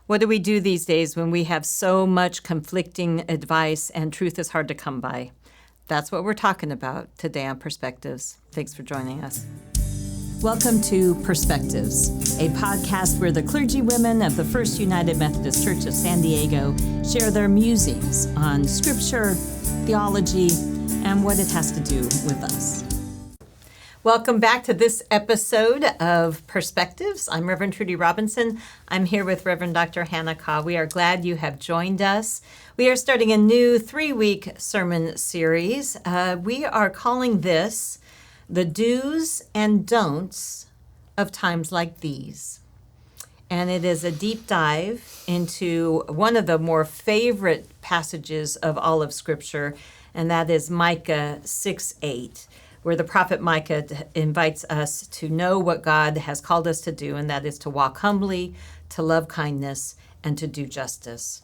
What do we do these days when we have so much conflicting advice and truth is hard to come by? That's what we're talking about today on Perspectives. Thanks for joining us. Welcome to Perspectives, a podcast where the clergy women of the First United Methodist Church of San Diego share their musings on scripture, theology, and what it has to do with us. Welcome back to this episode of Perspectives. I'm Reverend Trudy Robinson. I'm here with Reverend Dr. Hannah Kaw. We are glad you have joined us. We are starting a new 3-week sermon series. We are calling this The Do's and Don'ts of Times Like These. And it is a deep dive into one of the more favorite passages of all of Scripture, and that is Micah 6:8. Where the prophet Micah invites us to know what God has called us to do, and that is to walk humbly, to love kindness, and to do justice.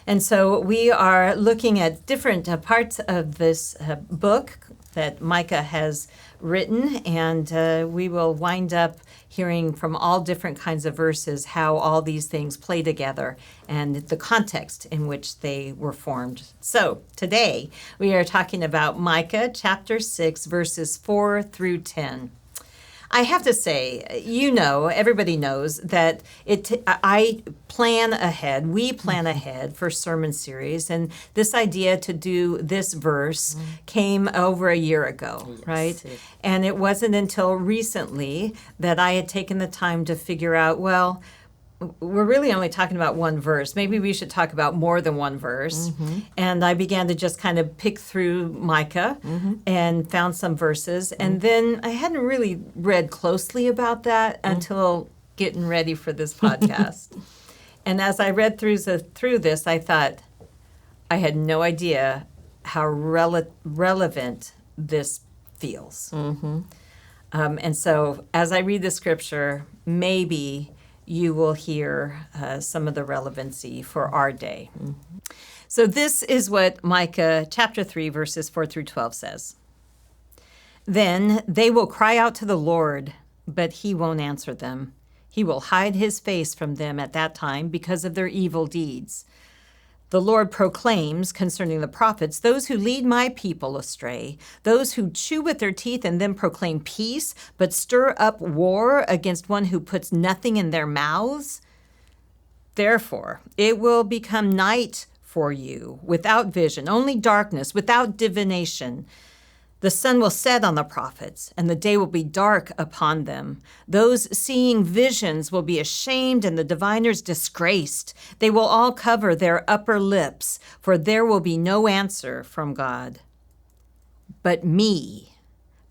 And so we are looking at different parts of this book that Micah has written, and we will wind up hearing from all different kinds of verses how all these things play together and the context in which they were formed. So today we are talking about Micah chapter 6, verses 4 through 10. I have to say, everybody knows that I plan ahead, we plan ahead for sermon series, and this idea to do this verse came over a year ago, yes, right? Yes. And it wasn't until recently that I had taken the time to figure out, well, we're really only talking about one verse. Maybe we should talk about more than one verse. Mm-hmm. And I began to just kind of pick through Micah and found some verses. Mm-hmm. And then I hadn't really read closely about that until getting ready for this podcast. And as I read through this, I thought I had no idea how relevant this feels. Mm-hmm. And so as I read the scripture, maybe you will hear some of the relevancy for our day. Mm-hmm. So this is what Micah chapter 3, verses 4 through 12 says. Then they will cry out to the Lord, but he won't answer them. He will hide his face from them at that time because of their evil deeds. The Lord proclaims concerning the prophets, those who lead my people astray, those who chew with their teeth and then proclaim peace, but stir up war against one who puts nothing in their mouths. Therefore, it will become night for you, without vision, only darkness, without divination. The sun will set on the prophets, and the day will be dark upon them. Those seeing visions will be ashamed, and the diviners disgraced. They will all cover their upper lips, for there will be no answer from God. But me,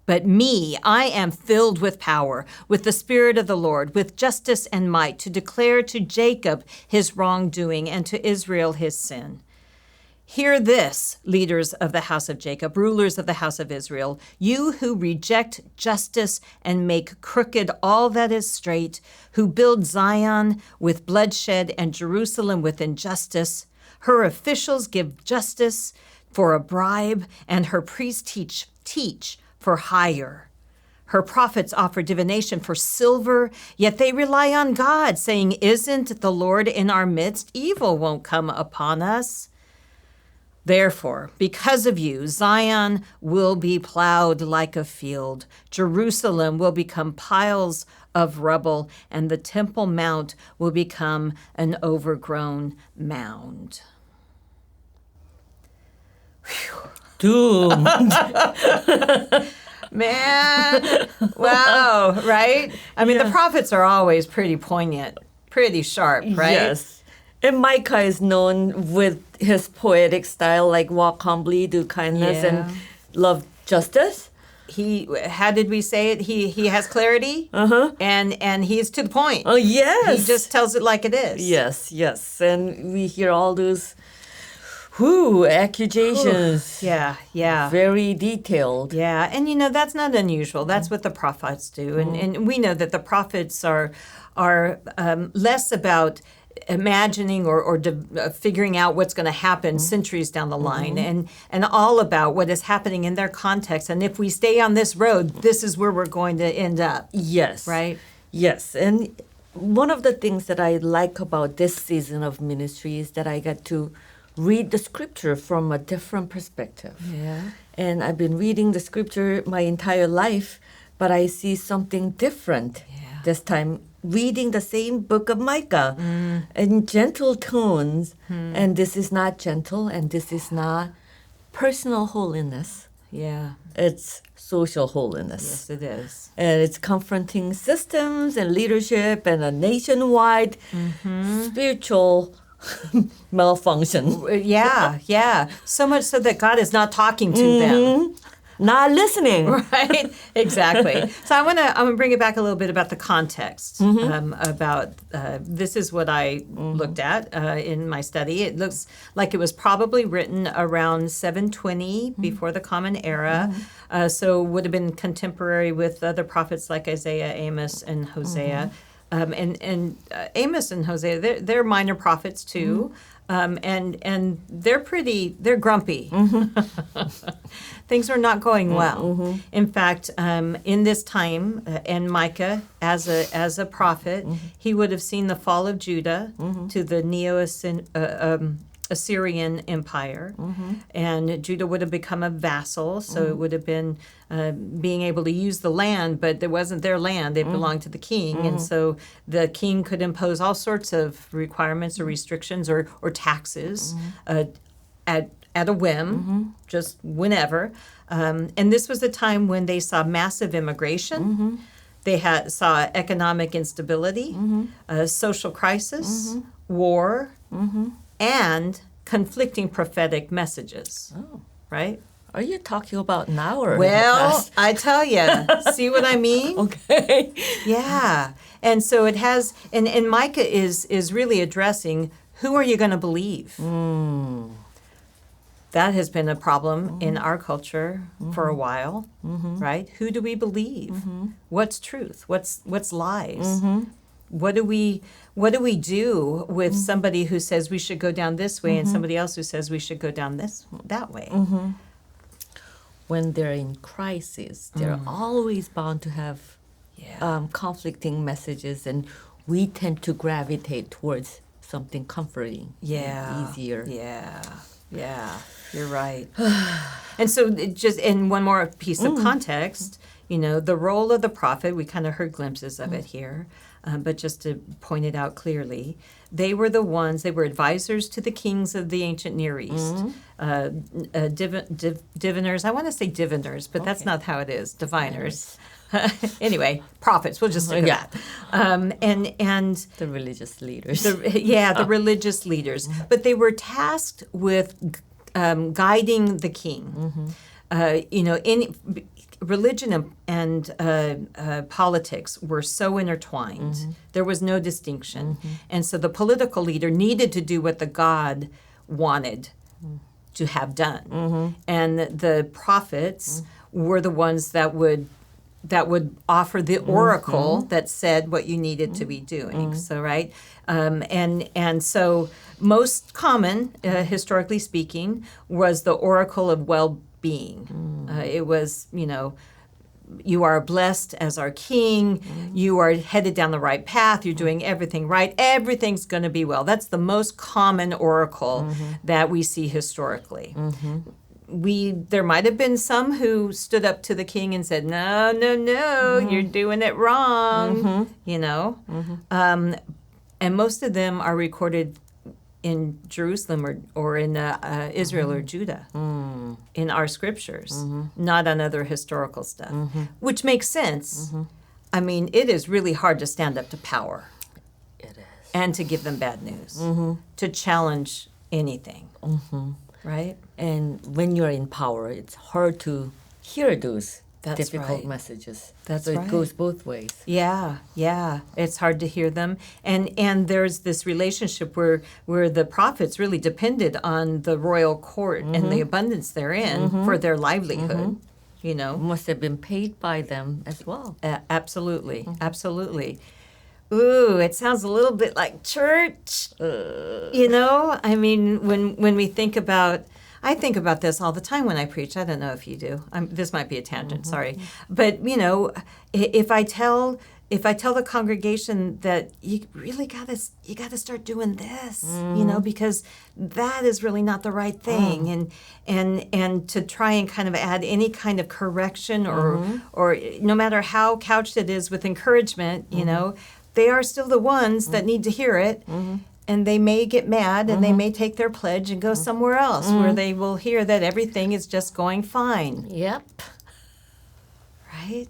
I am filled with power, with the Spirit of the Lord, with justice and might, to declare to Jacob his wrongdoing and to Israel his sin. Hear this, leaders of the house of Jacob, rulers of the house of Israel, you who reject justice and make crooked all that is straight, who build Zion with bloodshed and Jerusalem with injustice. Her officials give justice for a bribe, and her priests teach for hire. Her prophets offer divination for silver, yet they rely on God, saying, isn't the Lord in our midst? Evil won't come upon us. Therefore, because of you, Zion will be plowed like a field. Jerusalem will become piles of rubble, and the Temple Mount will become an overgrown mound. Doomed. Man, wow, right? I mean, the prophets are always pretty poignant, pretty sharp, right? Yes. And Micah is known with his poetic style, like walk humbly, do kindness, and love justice. How did we say it? He has clarity, and he's to the point. Oh, yes. He just tells it like it is. Yes. And we hear all those accusations. Yeah. Very detailed. Yeah, and that's not unusual. That's what the prophets do. And we know that the prophets are less about imagining or figuring out what's going to happen centuries down the line, and all about what is happening in their context. And if we stay on this road, this is where we're going to end up. Yes. Right? Yes. And one of the things that I like about this season of ministry is that I get to read the scripture from a different perspective. Yeah. And I've been reading the scripture my entire life, but I see something different this time, reading the same book of Micah in gentle tones. And this is not gentle, and this is not personal holiness. Yeah. It's social holiness. Yes, it is. And it's confronting systems and leadership and a nationwide spiritual malfunction. Yeah. So much so that God is not talking to them. Not listening. Right, exactly. So I'm gonna bring it back a little bit about the context. About this is what I looked at in my study. It looks like it was probably written around 720 before the Common Era. So would have been contemporary with other prophets like Isaiah, Amos, and Hosea. And Amos and Hosea, they're minor prophets too. And they're grumpy. Things are not going well. In fact, in this time, and Micah, as a prophet, he would have seen the fall of Judah to the Assyrian Empire, and Judah would have become a vassal, so it would have been being able to use the land, but it wasn't their land, it belonged to the king, and so the king could impose all sorts of requirements or restrictions or taxes at a whim, just whenever. And this was the time when they saw massive immigration, they saw economic instability, social crisis, war, and conflicting prophetic messages. Oh. Right? Are you talking about now or Well, I tell you. See what I mean? Okay. Yeah. And so it has, and Micah is really addressing, who are you going to believe? That has been a problem in our culture for a while, right? Who do we believe? What's truth? What's lies? What do we do with somebody who says we should go down this way and somebody else who says we should go down that way? When they're in crisis, they're always bound to have conflicting messages, and we tend to gravitate towards something comforting, and easier. Yeah, you're right. And so in one more piece of context, the role of the prophet, we kind of heard glimpses of it here, but just to point it out clearly, they were advisors to the kings of the ancient Near East, diviners. I want to say diviners, but that's not how it is, diviners. Anyway, prophets, we'll just stick with that. And the religious leaders. The religious leaders. But they were tasked with guiding the king. Religion and politics were so intertwined. There was no distinction. And so the political leader needed to do what the God wanted to have done. And the prophets were the ones that would offer the oracle that said what you needed to be doing. So, right? And so most common, historically speaking, was the oracle of well-being. It was, you are blessed as our king. You are headed down the right path. You're doing everything right. Everything's going to be well. That's the most common oracle that we see historically. There might have been some who stood up to the king and said, no, you're doing it wrong, and most of them are recorded in Jerusalem or in Israel or Judah in our scriptures, not on other historical stuff, which makes sense. I mean, it is really hard to stand up to power. It is. And to give them bad news, to challenge anything. Right? And when you're in power, it's hard to hear those difficult messages. That's so right. It goes both ways. Yeah. It's hard to hear them. And there's this relationship where the prophets really depended on the royal court and the abundance therein for their livelihood. Must have been paid by them as well. Absolutely. Ooh, it sounds a little bit like church. I mean, when we think about, I think about this all the time when I preach. I don't know if you do. This might be a tangent, sorry. But, if I tell if I tell the congregation that you really gotta start doing this, because that is really not the right thing, and to try and kind of add any kind of correction or no matter how couched it is with encouragement, they are still the ones that need to hear it. And they may get mad and they may take their pledge and go somewhere else where they will hear that everything is just going fine. Yep. Right?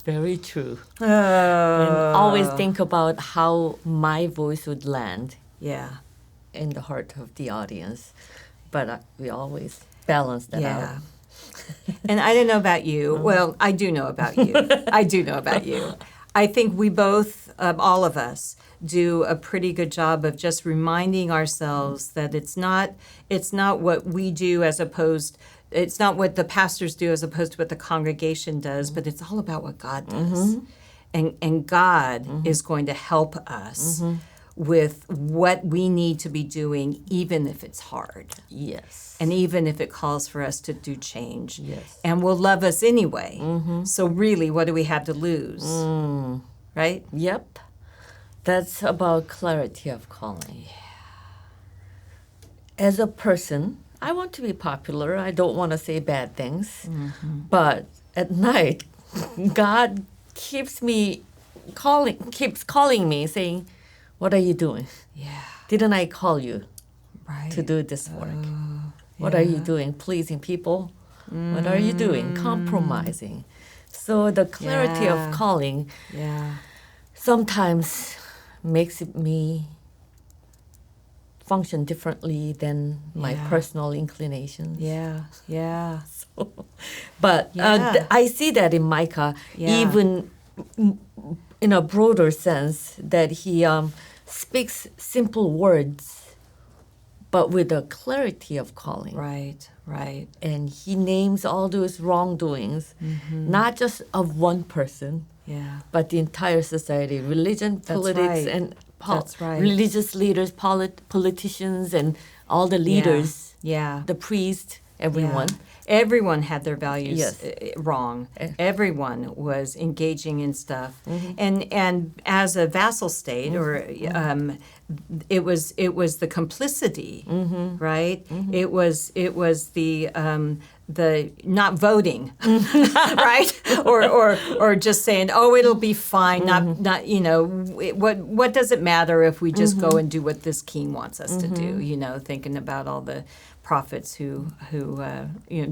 Very true. And always think about how my voice would land in the heart of the audience. But we always balance that out. And I don't know about you. Well, I do know about you. I think we both, all of us, do a pretty good job of just reminding ourselves that it's not what we do it's not what the pastors do as opposed to what the congregation does, but it's all about what God does. And God is going to help us with what we need to be doing, even if it's hard. Yes. And even if it calls for us to do change. Yes. And will love us anyway. So really, what do we have to lose? Right? Yep. That's about clarity of calling. As a person, I want to be popular. I don't want to say bad things. But at night, God keeps calling me, saying, "What are you doing? Didn't I call you to do this work? What are you doing? Pleasing people? What are you doing? Compromising." So the clarity of calling sometimes makes me function differently than my personal inclinations. But I see that in Micah, even in a broader sense, that he speaks simple words, but with a clarity of calling. Right. And he names all those wrongdoings, not just of one person, but the entire society, religion, politics, and religious leaders, politicians, and all the leaders, the priests, everyone. Everyone had their values wrong. Everyone was engaging in stuff, and as a vassal state, or it was the complicity, right? It was the not voting, right? Or just saying, oh, it'll be fine. Not what does it matter if we just go and do what this king wants us to do? Thinking about all the prophets who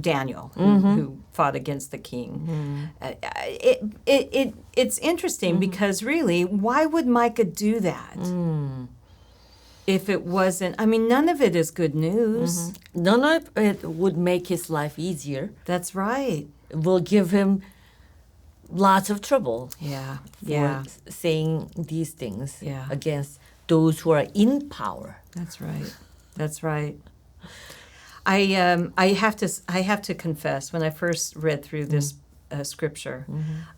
Daniel, who fought against the king. It's interesting because really, why would Micah do that? If it wasn't, none of it is good news. None of it would make his life easier. That's right. It will give him lots of trouble. For saying these things against those who are in power. That's right. I have to confess, when I first read through this scripture,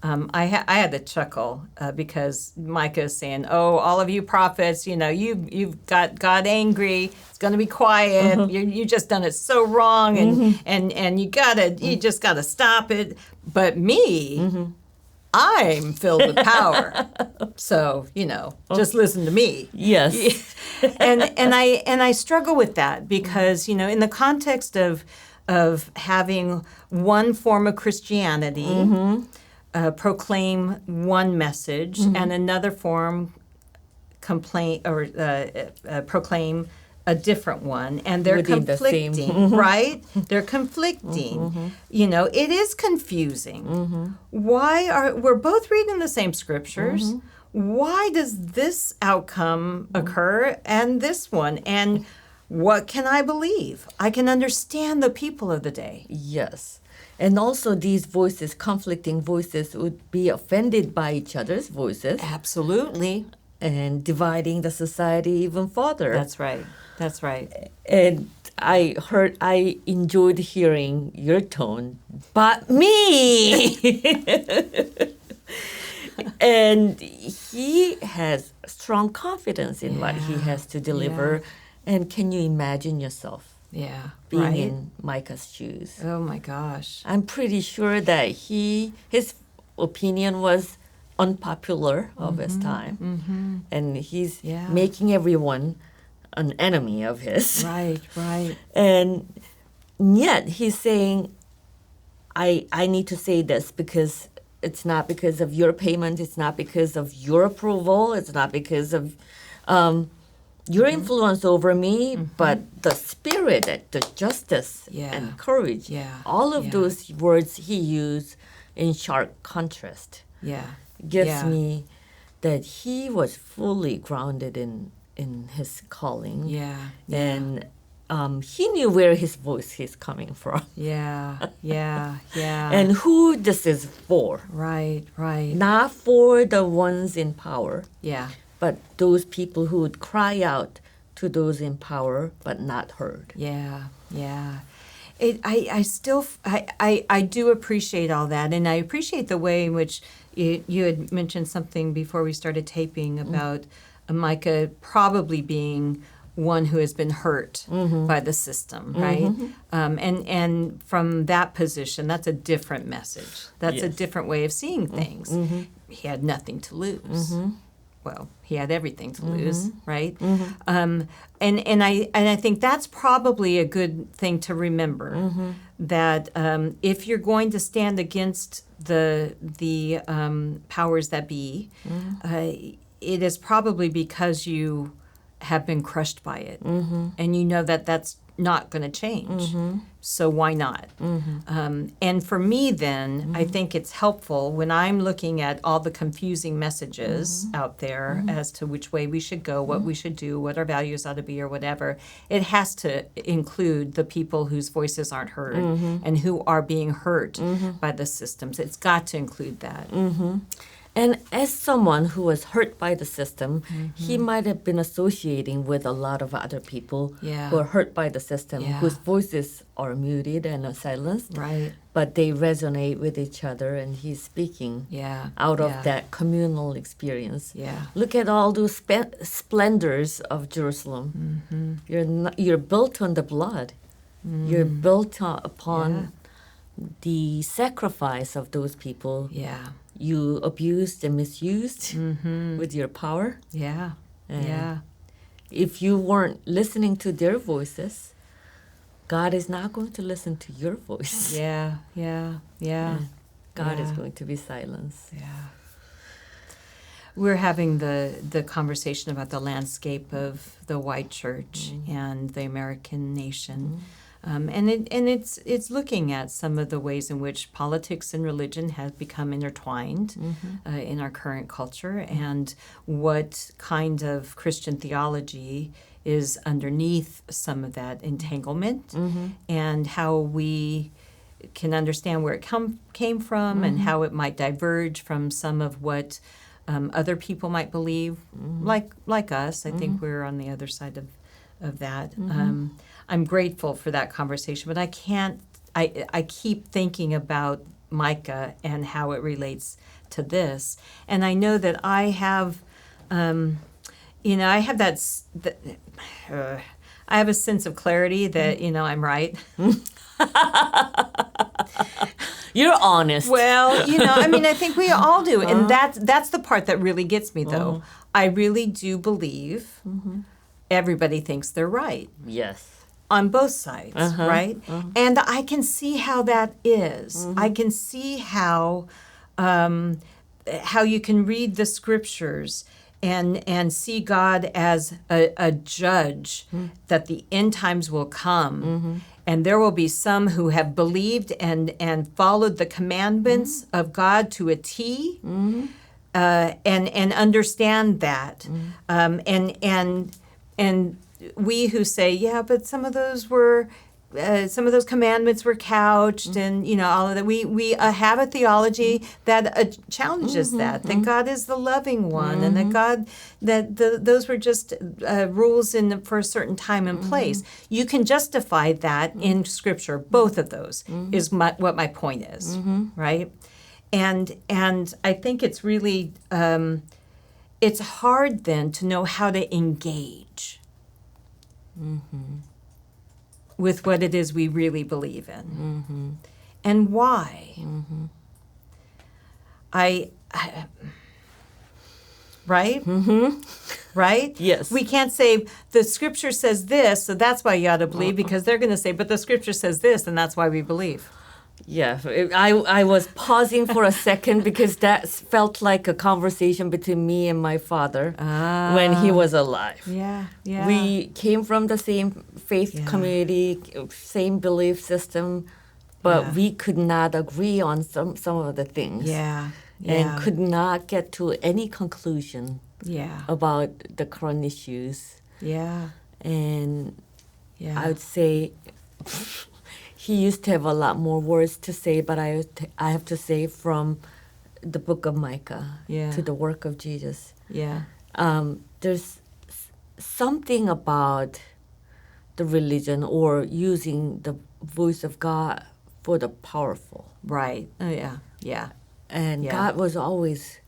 I had to chuckle because Micah is saying, "Oh, all of you prophets, you've got God angry. It's going to be quiet. You just done it so wrong, and you just gotta stop it. But me." I'm filled with power, so just listen to me. Yes, and I struggle with that because in the context of having one form of Christianity proclaim one message and another form proclaim a different one, and they're conflicting, right? They're conflicting. It is confusing. We're both reading the same scriptures? Why does this outcome occur and this one? And what can I believe? I can understand the people of the day. Yes. And also these voices, conflicting voices, would be offended by each other's voices. Absolutely. And dividing the society even further. That's right. And I enjoyed hearing your tone, but me! And he has strong confidence in what he has to deliver. And can you imagine yourself being in Micah's shoes? Oh my gosh. I'm pretty sure that his opinion was unpopular of his time. Mm-hmm. And he's making everyone an enemy of his. Right, right. And yet he's saying, I need to say this because it's not because of your payment, it's not because of your approval, it's not because of your influence over me, but the spirit, the justice and courage. All of those words he used in sharp contrast gives me that he was fully grounded in his calling. And he knew where his voice is coming from. And who this is for. Right. Not for the ones in power. But those people who would cry out to those in power but not heard. I do appreciate all that, and I appreciate the way in which you had mentioned something before we started taping about Micah probably being one who has been hurt by the system, right? And from that position, that's a different message. That's a different way of seeing things. He had nothing to lose. Well, he had everything to lose, right? And I think that's probably a good thing to remember, that if you're going to stand against the powers that be, it is probably because you have been crushed by it, and you know that that's not going to change. So why not? And for me, then, I think it's helpful when I'm looking at all the confusing messages out there as to which way we should go, what we should do, what our values ought to be, or whatever. It has to include the people whose voices aren't heard and who are being hurt by the systems. It's got to include that. And as someone who was hurt by the system, he might have been associating with a lot of other people who are hurt by the system, whose voices are muted and silenced. Right. But they resonate with each other, and he's speaking out of that communal experience. Look at all those splendors of Jerusalem. You're built on the blood. You're built upon the sacrifice of those people. You abused and misused with your power. If you weren't listening to their voices, God is not going to listen to your voice. God is going to be silenced. We're having the conversation about the landscape of the white church and the American nation. And it's looking at some of the ways in which politics and religion have become intertwined in our current culture, and what kind of Christian theology is underneath some of that entanglement, and how we can understand where it came from and how it might diverge from some of what other people might believe, like us. I think we're on the other side of that. I'm grateful for that conversation, but I keep thinking about Micah and how it relates to this. And I know that I have, I have I have a sense of clarity that, I'm right. You're honest. Well, I think we all do. And that's the part that really gets me, though. I really do believe everybody thinks they're right. Yes. On both sides, right? And I can see how that is. I can see how you can read the scriptures and see God as a judge, that the end times will come, and there will be some who have believed and followed the commandments of God to a T, and understand that, and we who say, but some of those commandments were couched, and all of that. We have a theology that challenges that God is the loving one, and that God those were just rules for a certain time and place. You can justify that in Scripture. Both of those is what my point is, right? And I think it's really it's hard then to know how to engage with what it is we really believe in, and why. right? Right? Yes. We can't say the scripture says this, so that's why you ought to believe, because they're going to say, but the scripture says this, and that's why we believe. Yeah, I was pausing for a second because that felt like a conversation between me and my father when he was alive. Yeah. We came from the same faith community, same belief system, but we could not agree on some of the things. And could not get to any conclusion about the current issues. And I would say he used to have a lot more words to say, but I have to say from the book of Micah to the work of Jesus. There's something about the religion or using the voice of God for the powerful. Right. Oh, yeah. And God was always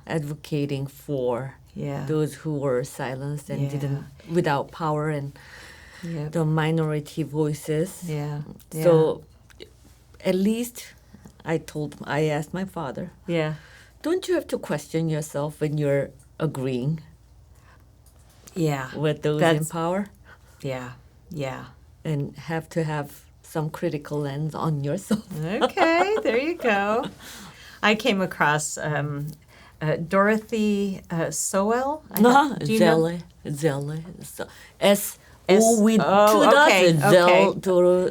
advocating for those who were silenced and didn't, without power, and the minority voices. So at least I asked my father, don't you have to question yourself when you're agreeing with those in power? And have to have some critical lens on yourself. Okay, there you go. I came across Dorothy Sowell. Do you know?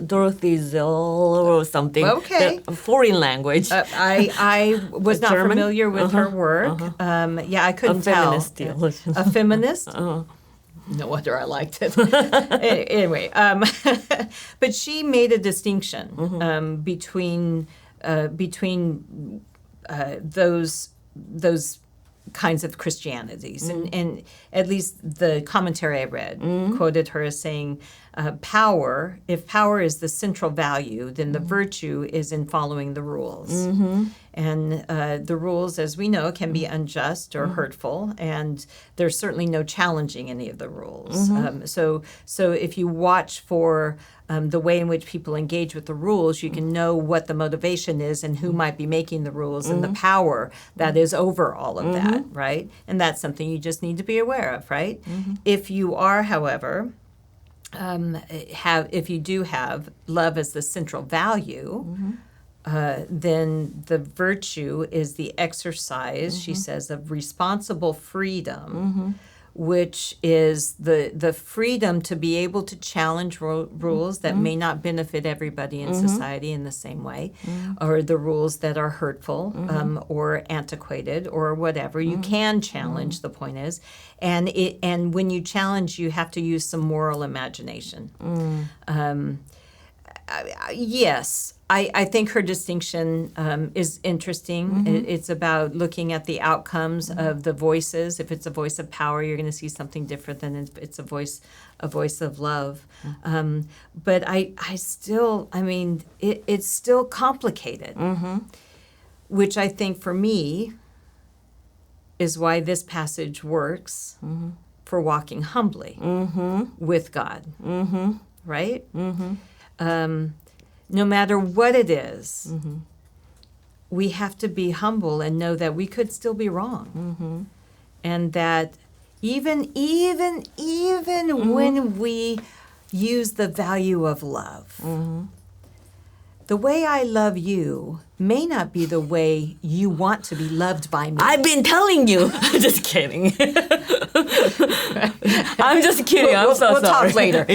Dorothy Zell or something. Okay. A foreign language. I was not German? familiar with her work. I couldn't tell. A feminist? No wonder I liked it. Anyway, but she made a distinction between those kinds of Christianities. And at least the commentary I read quoted her as saying, if power is the central value, then the virtue is in following the rules. And the rules, as we know, can be unjust or hurtful, and there's certainly no challenging any of the rules. So if you watch for the way in which people engage with the rules, you can know what the motivation is and who might be making the rules and the power that is over all of that, right? And that's something you just need to be aware of, right? If you are, however, if you do have love as the central value, then the virtue is the exercise, she says, of responsible freedom, which is the freedom to be able to challenge rules that may not benefit everybody in society in the same way, or the rules that are hurtful or antiquated or whatever. You can challenge, the point is. And when you challenge, you have to use some moral imagination. Yes, I think her distinction is interesting. It's about looking at the outcomes of the voices. If it's a voice of power, you're going to see something different than if it's a voice of love. But I still, it's still complicated, which I think for me is why this passage works for walking humbly with God, right? No matter what it is, we have to be humble and know that we could still be wrong. And that even when we use the value of love, the way I love you may not be the way you want to be loved by me. I've been telling you. I'm just kidding. I'm just kidding. I'm so we'll sorry. Talk later.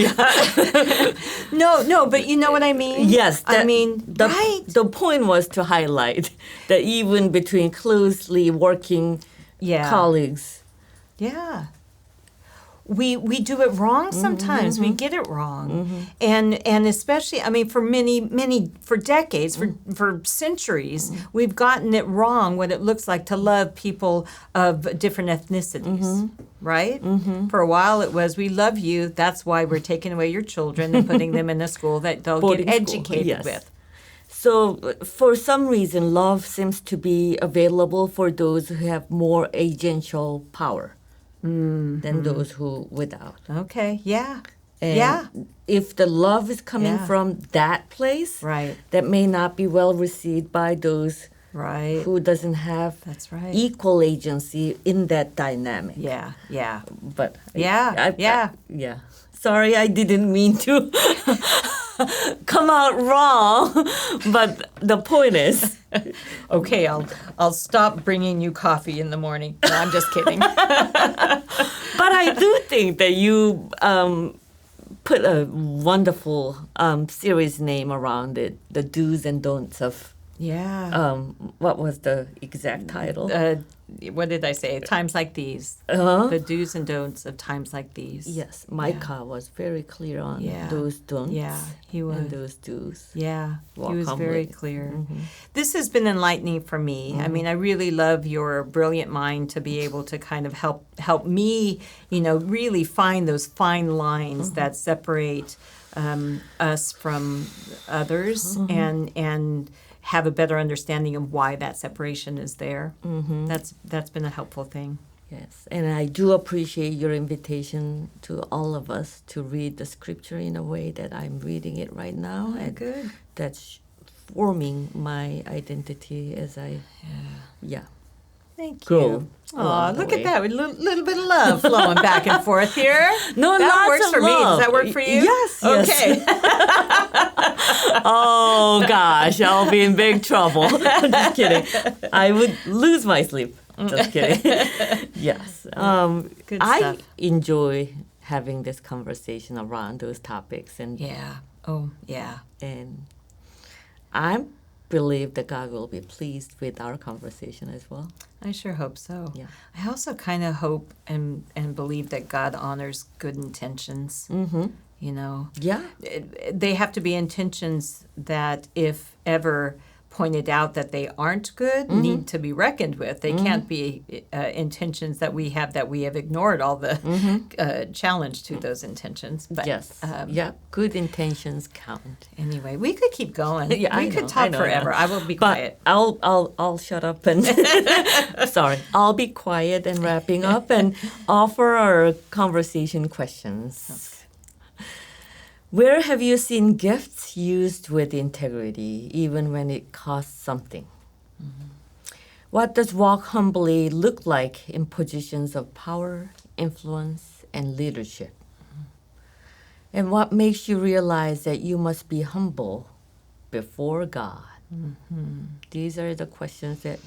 No, but you know what I mean? Yes. Right? The point was to highlight that even between closely working colleagues. Yeah. We do it wrong sometimes. We get it wrong. And especially, for decades, for centuries, we've gotten it wrong what it looks like to love people of different ethnicities, right? For a while it was, we love you, that's why we're taking away your children and putting them in a school that they'll get educated with. So for some reason, love seems to be available for those who have more agential power. Than those who without. Okay, yeah. And if the love is coming from that place, right, that may not be well received by those Right. who doesn't have That's right. equal agency in that dynamic. Yeah. Yeah. But Yeah. Sorry, I didn't mean to come out wrong. But the point is, Okay, I'll stop bringing you coffee in the morning. No, I'm just kidding. but I do think that you put a wonderful series name around it, the do's and don'ts of. Yeah. What was the exact title? What did I say? Times like these. Uh-huh. The do's and don'ts of times like these. Yes, Micah was very clear on those don'ts. Yeah, he was. And those do's. Yeah, Walk he was very humbly. clear. This has been enlightening for me. I mean, I really love your brilliant mind to be able to kind of help me, really find those fine lines that separate us from others and have a better understanding of why that separation is there. That's been a helpful thing. Yes, and I do appreciate your invitation to all of us to read the scripture in a way that I'm reading it right now. And Good. that's forming my identity as I, Thank grow. you. Oh, along the look way. at that. A little bit of love flowing back and forth here. No, that lots works of for me. Does love. that work for you? Yes. Okay. Oh gosh, I'll be in big trouble. Just kidding. I would lose my sleep. Just kidding. Yes. Good I stuff. enjoy having this conversation around those topics, and Yeah. Oh, yeah. and I believe that God will be pleased with our conversation as well. I sure hope so. Yeah. I also kind of hope and believe that God honors good intentions. Mm-hmm. Yeah. They have to be intentions that, if ever pointed out that they aren't good, need to be reckoned with. They can't be intentions that we have ignored all the challenge to those intentions. But, Yes. Good intentions count. Anyway, we could keep going. Yeah, we I could know, talk I know. forever. I will be But quiet. I'll shut up and sorry. I'll be quiet and wrapping up and offer our conversation questions. Where have you seen gifts used with integrity, even when it costs something? What does walk humbly look like in positions of power, influence, and leadership? And what makes you realize that you must be humble before God? These are the questions that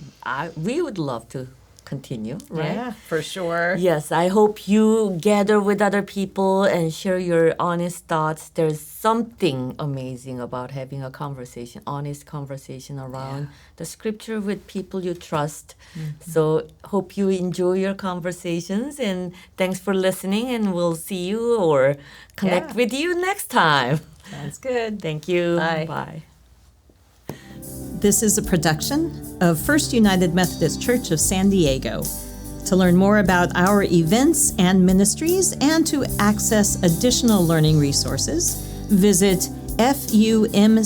we would love to continue, right? Yeah, for sure. Yes, I hope you gather with other people and share your honest thoughts. There's something amazing about having a conversation, honest conversation around the scripture with people you trust. So hope you enjoy your conversations, and thanks for listening, and we'll see you or connect with you next time. Sounds good. Thank you. Bye. Bye. This is a production of First United Methodist Church of San Diego. To learn more about our events and ministries and to access additional learning resources, visit FUMCSD.org.